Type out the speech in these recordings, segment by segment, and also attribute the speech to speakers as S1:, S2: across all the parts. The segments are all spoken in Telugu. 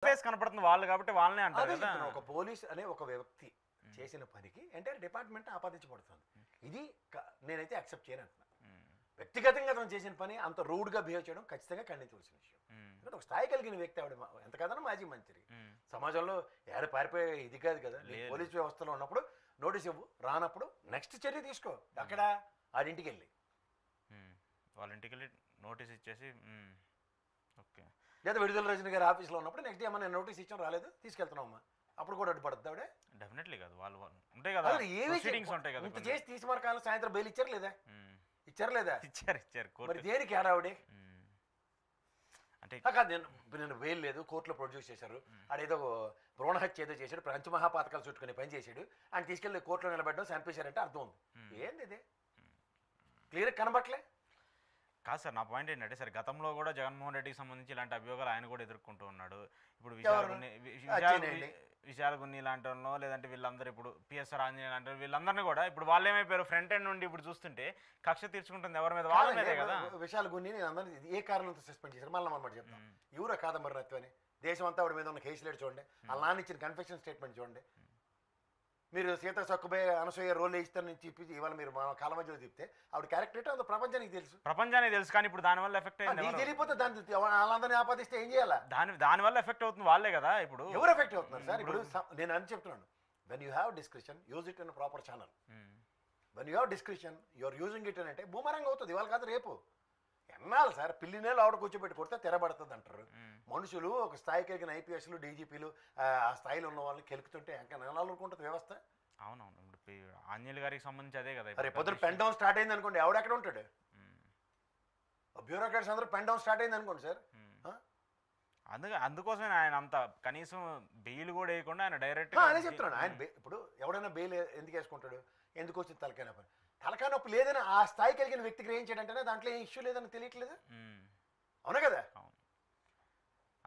S1: ఫేస్ కనపడుతుంది వాళ్ళు కాబట్టి వాళ్ళనే అంటారు కదా.
S2: ఒక పోలీస్ అనే ఒక వ్యక్తి చేసిన పనికి ఎంటైర్ డిపార్ట్మెంట్ ఆపాదించబడుతుంది. ఇది నేనైతే యాక్సెప్ట్ చేయను అంటున్నా. వ్యక్తిగతంగా తను చేసిన పని అంత రూడ్గా బిహేవ్ చేయడం ఖచ్చితంగా ఖండించవలసిన విషయం. ఎందుకంటే ఒక స్థాయి కలిగిన వ్యక్తి ఆవిడ ఎంత కాదన్నా మాజీ మంత్రి, సమాజంలో ఏడ పారిపోయే ఇది కాదు కదా. పోలీస్ వ్యవస్థలో ఉన్నప్పుడు నోటీస్ ఇవ్వు, రానప్పుడు నెక్స్ట్ చర్య తీసుకో. అక్కడ ఆడింటికి వెళ్ళి
S1: వాళ్ళ ఇంటికి వెళ్ళి నోటీస్ ఇచ్చేసి ఓకే.
S2: లేదా విడుదల రజని గారి ఆఫీస్లో ఉన్నప్పుడు నెక్స్ట్ డే ఏమన్నా నోటీస్ ఇచ్చాం రాలేదు తీసుకెళ్తున్నామమ్మా, అప్పుడు కూడా అడ్డుపడుతుంది ఆవిడ.
S1: డెఫినెట్లీ కాదు, వాళ్ళు ఉంటాయి కదా, ఉంటాయి కదా.
S2: ఇంత చేసి తీసి మరకాలం సాయంత్రం బెయిల్ ఇచ్చారు లేదా? ఇచ్చారు లేదా?
S1: ఇచ్చారు.
S2: మరి దేనికి ఆడావిడే
S1: అంటే
S2: కాదు, నేను బెయిల్ లేదు కోర్టులో ప్రొడ్యూస్ చేశారు, ఆడేదో భ్రూణహత్య ఏదో చేశాడు, పంచమహాపాతకాలు చుట్టుకుని పని చేశాడు, ఆయన తీసుకెళ్ళి కోర్టులో నిలబెట్టడం చంపేశారంటే అర్థం ఉంది. ఏంది ఇది క్లియర్ కనబట్లే
S1: కాదు సార్. నా పాయింట్ ఏంటంటే సార్, గతంలో కూడా జగన్మోహన్ రెడ్డికి సంబంధించి ఇలాంటి అభియోగాలు ఆయన కూడా ఎదుర్కొంటూ ఉన్నాడు. ఇప్పుడు విశాల్ గున్ని లాంటి వాళ్ళు, లేదంటే వీళ్ళందరూ ఇప్పుడు పిఎస్ఆర్ ఆంజనేయ లాంటి వీళ్ళందరినీ కూడా ఇప్పుడు వాళ్ళు ఏమైపోయారు, ఫ్రంట్ ఎండ్ నుండి ఇప్పుడు చూస్తుంటే కక్ష తీర్చుకుంటుంది ఎవరి మీద, వాళ్ళ మీదే కదా.
S2: విశాల్ గున్ని నేను అందరినీ ఏ కారణంతో సస్పెండ్ చేశారు మళ్ళీ అన్నమాట చెప్తాను. ఎవరో కాదంబరి రత్వని దేశం అంతా ఆవిడ మీద ఉన్న కేసులు చూడండి, వాళ్ళ నాన్న ఇచ్చిన కన్ఫెషన్ స్టేట్మెంట్ చూడండి. మీరు సీత సక్కుబే అనసూయ రోల్ ఇస్తారని చెప్పి ఇవాళ మీరు మా కాల మధ్యలో చెప్తే ఆవిడ క్యారెక్టర్ అంత ప్రపంచానికి తెలుసు.
S1: కానీ ఇప్పుడు దానివల్ల ఎఫెక్ట్ అయింది.
S2: తెలియపోతే దాన్ని వాళ్ళందరినీ ఆపాదిస్తే ఏం చేయాలా?
S1: దానివల్ల ఎఫెక్ట్ అవుతుంది వాళ్ళే కదా. ఇప్పుడు
S2: ఎవరు ఎఫెక్ట్ అవుతున్నారు సార్? ఇప్పుడు నేను అని చెప్తున్నాను, when you have description use it in proper channel. When you have description you're using it అని అంటే బూమరంగ్ అవుతుంది. ఇవాళ కాదు రేపు ఎన్నాళ్ళు సార్ పిల్లినేళ్ళు ఆవిడ కూర్చోబెట్టి కొడితే తెరబడుతుంది అంటారు. మనుషులు ఒక స్థాయి కలిగిన ఐపీఎస్లు డీజీపీలు ఆ స్థాయిలో ఉన్న వాళ్ళని కెలుకుతుంటే ఇంకా నెలకొంటుంది వ్యవస్థ.
S1: అవునవును. ఇప్పుడు ఆంజనేయులు గారికి సంబంధించి అదే కదా.
S2: రేపు పొద్దున పెన్ డౌన్ స్టార్ట్ అయింది అనుకోండి, ఎవడు ఎక్కడ ఉంటాడు? బ్యూరోక్రాట్స్ అందరూ పెన్ డౌన్ స్టార్ట్ అయింది అనుకోండి సార్.
S1: అందుకోసమే ఆయన అంత కనీసం బెయిల్ కూడా వేయకుండా ఆయన డైరెక్ట్
S2: అదే చెప్తున్నాను. ఆయన ఇప్పుడు ఎవడైనా బెయిల్ ఎందుకు వేసుకుంటాడు? ఎందుకు వచ్చింది తలకాయ నొప్పి? తలకాయ నొప్పి లేదని ఆ స్థాయి కలిగిన వ్యక్తికి గ్రహించాడంటేనే దాంట్లో ఏం ఇష్యూ లేదని తెలియట్లేదు. అవునా కదా?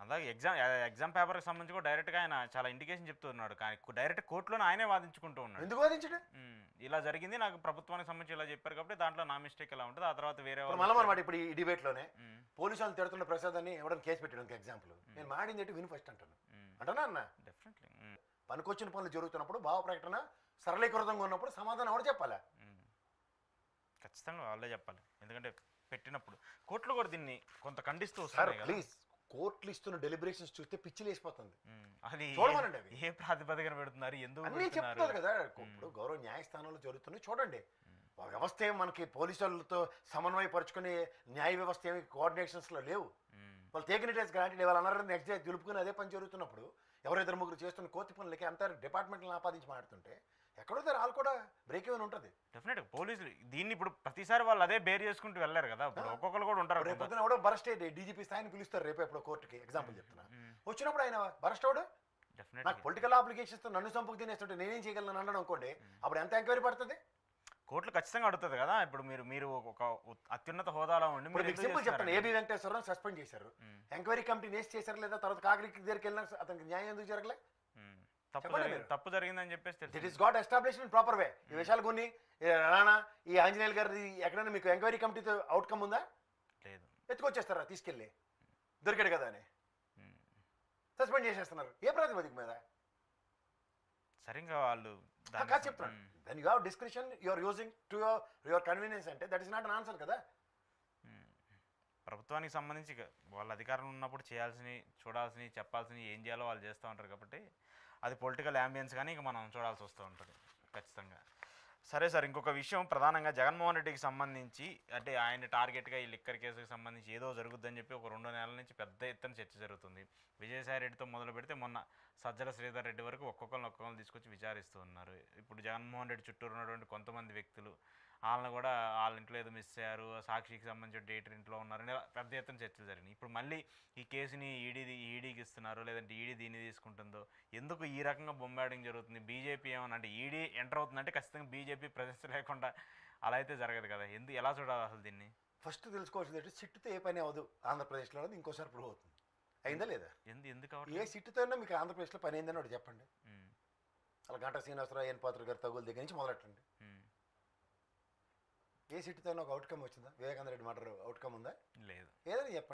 S1: అలాగే ఎగ్జామ్ పేపర్కి సంబంధించి కూడా డైరెక్ట్గా ఆయన చాలా ఇండికేషన్ చెప్తున్నాడు, కానీ డైరెక్ట్ కోర్టులోనే ఆయనే వాదించుకుంటూ ఉన్నాడు.
S2: ఎందుకు వాదించాడు?
S1: ఇలా జరిగింది, నాకు ప్రభుత్వానికి సంబంధించి ఇలా చెప్పారు కాబట్టి దాంట్లో నా మిస్టేక్ ఎలా ఉంటుంది, ఆ తర్వాత వేరే
S2: మళ్ళీ ఇప్పుడు ఈ డిబేట్లోనే పోలీసు వాళ్ళు తిడుతున్న ప్రసాద్ అని ఎవరైనా కేసు పెట్టాడు ఎగ్జాంపుల్, నేను మాడింది ఏంటి విని ఫస్ట్ అంటానా అన్న.
S1: డెఫినెట్లీ
S2: పనికొచ్చిన పనులు జరుగుతున్నప్పుడు భావ ప్రకటన సరళీకృతంగా ఉన్నప్పుడు సమాధానం ఎవరు చెప్పాలా?
S1: ఖచ్చితంగా వాళ్ళే చెప్పాలి. ఎందుకంటే పెట్టినప్పుడు కోర్టులు కూడా దీన్ని కొంత ఖండిస్తూ వస్తారు.
S2: ప్లీజ్ కోర్టులు ఇస్తున్న డెలిబరేషన్స్ చూస్తే పిచ్చి లేసిపోతుంది.
S1: అది
S2: చూడమనండి, అవి
S1: ఏ ప్రాతిపదికన పెడుతున్నారు, ఎందుకు
S2: అన్నీ చెప్తారు కదా. ఇప్పుడు గౌరవ న్యాయస్థానంలో జరుగుతున్నాయి చూడండి. వ్యవస్థ ఏమి మనకి పోలీసు వాళ్ళతో సమన్వయపరుచుకునే న్యాయ వ్యవస్థ ఏమి కోఆర్డినేషన్స్లో లేవు. వాళ్ళు టేకిన్ ఇట్ యాస్ గ్రాంటెడ్ వాళ్ళు అన్నారు నెక్స్ట్ డే దులుపుకుని అదే పని జరుగుతున్నప్పుడు ఎవరిద్దరు ముగ్గురు చేస్తున్న కోతి పనులకి అంతా డిపార్ట్మెంట్లను ఆపాదించి మాట్లాడుతుంటే ఎక్కడో వాళ్ళు కూడా బ్రేక్ ఏమైనా ఉంటుంది.
S1: డెఫినెట్గా పోలీసులు దీన్ని ఇప్పుడు ప్రతిసారి వాళ్ళు అదే బేర్ చేసుకుంటూ వెళ్ళారు కదా. ఇప్పుడు ఒక్కొక్కరు కూడా ఉంటారు.
S2: రేపు పొద్దున ఎవడో బరస్ట్ డీజీపీ స్థాయిని పిలుస్తారు రేపు ఎప్పుడో కోర్టుకి, ఎగ్జాంపుల్ చెప్తున్నా. వచ్చినప్పుడు ఆయన బరస్ట్ అవడు నాకు పొలిటికల్ అప్లికేషన్స్ నన్ను చంపుకు తినేస్తుంటే నేనేం చేయగలను అనడం అనుకోండి, అప్పుడు ఎంత ఎంక్వైరీ పడుతుంది?
S1: కోర్టులు ఖచ్చితంగా అడుగుతుంది కదా. ఇప్పుడు మీరు ఒక అత్యున్నత హోదాలో ఉండి
S2: సింపుల్ చెప్తాను, ఏబీ వెంకటేశ్వరరావు సస్పెండ్ చేశారు, ఎంక్వైరీ కమిటీ నేస్ట్ చేశారు లేదా? తర్వాత కాకినాడ దగ్గరికి వెళ్ళినా అతనికి న్యాయం ఎందుకు జరగలే?
S1: తప్పు జరిగిందని చెప్పేసి
S2: it is got established in proper way. ఈ విషయాలు కొన్ని రాణా ఈ ఆంజనేయులు గారి ఎక్కడైనా మీకు ఎంక్వైరీ కమిటీతో అవుట్కమ్ ఉందా? లేదు. ఎత్తుకొచ్చేస్తారా తీసుకెళ్ళి, దొరికాడు కదా అని సస్పెండ్ చేసేస్తున్నారు. ఏ ప్రాతిపదిక మీద?
S1: సరిగ్గా వాళ్ళు
S2: చెప్తున్నాను, then you have description you are using to your convenience అంటే that is not an answer కదా.
S1: ప్రభుత్వానికి సంబంధించి వాళ్ళ అధికారంలో ఉన్నప్పుడు చేయాల్సినవి, చూడాల్సినవి, చెప్పాల్సినవి ఏం చేయాలో వాళ్ళు చేస్తూ ఉంటారు కాబట్టి అది పొలిటికల్ యాంబియన్స్ కానీ ఇంక మనం చూడాల్సి వస్తూ ఉంటుంది ఖచ్చితంగా. సరే సార్, ఇంకొక విషయం ప్రధానంగా జగన్మోహన్ రెడ్డికి సంబంధించి అంటే ఆయన టార్గెట్గా ఈ లిక్కర్ కేసుకి సంబంధించి ఏదో జరుగుద్దని చెప్పి ఒక 2 నెలల నుంచి పెద్ద ఎత్తున చర్చ జరుగుతుంది. విజయసాయి రెడ్డితో మొదలు పెడితే మొన్న సజ్జల శ్రీధర్ రెడ్డి వరకు ఒక్కొక్కరిని తీసుకొచ్చి విచారిస్తూ ఉన్నారు. ఇప్పుడు జగన్మోహన్ రెడ్డి చుట్టూరు ఉన్నటువంటి కొంతమంది వ్యక్తులు వాళ్ళని కూడా వాళ్ళ ఇంట్లో ఏదో మిస్ అయ్యారు, సాక్షికి సంబంధించిన డేటర్ ఇంట్లో ఉన్నారని పెద్ద ఎత్తున చర్చలు జరిగినాయి. ఇప్పుడు మళ్ళీ ఈ కేసుని ఈడీకి ఇస్తున్నారు, లేదంటే ఈడీ దీన్ని తీసుకుంటుందో, ఎందుకు ఈ రకంగా బొంబాడింగ్ జరుగుతుంది? బీజేపీ ఏమన్నా అంటే ఈడీ ఎంటర్ అవుతుందంటే ఖచ్చితంగా బీజేపీ ప్రెజెన్స్ లేకుండా అలా అయితే జరగదు కదా. ఎలా చూడాలి అసలు దీన్ని?
S2: ఫస్ట్ తెలుసుకోవాల్సింది ఏంటి, సిట్టుతో ఏ పని అవ్వదు ఆంధ్రప్రదేశ్లో, ఇంకోసారి ప్రూవ్ అవుతుంది. అయిందా లేదా?
S1: ఎందుకు
S2: ఏ సిట్టుతో మీకు ఆంధ్రప్రదేశ్లో పని అయిందని ఒకటి చెప్పండి. అలా గంటా శ్రీనివాసరావు ఎన్ పాత్ర గారి తగుల దగ్గర నుంచి మొదలెట్టండి. ఏ సిట్టుతో ఒక అవుట్కమ్ వచ్చిందా? వివేకానంద రెడ్డి మర్డర్ అవుట్కమ్ ఉందా?
S1: లేదు.
S2: ఏదైనా చెప్పండి.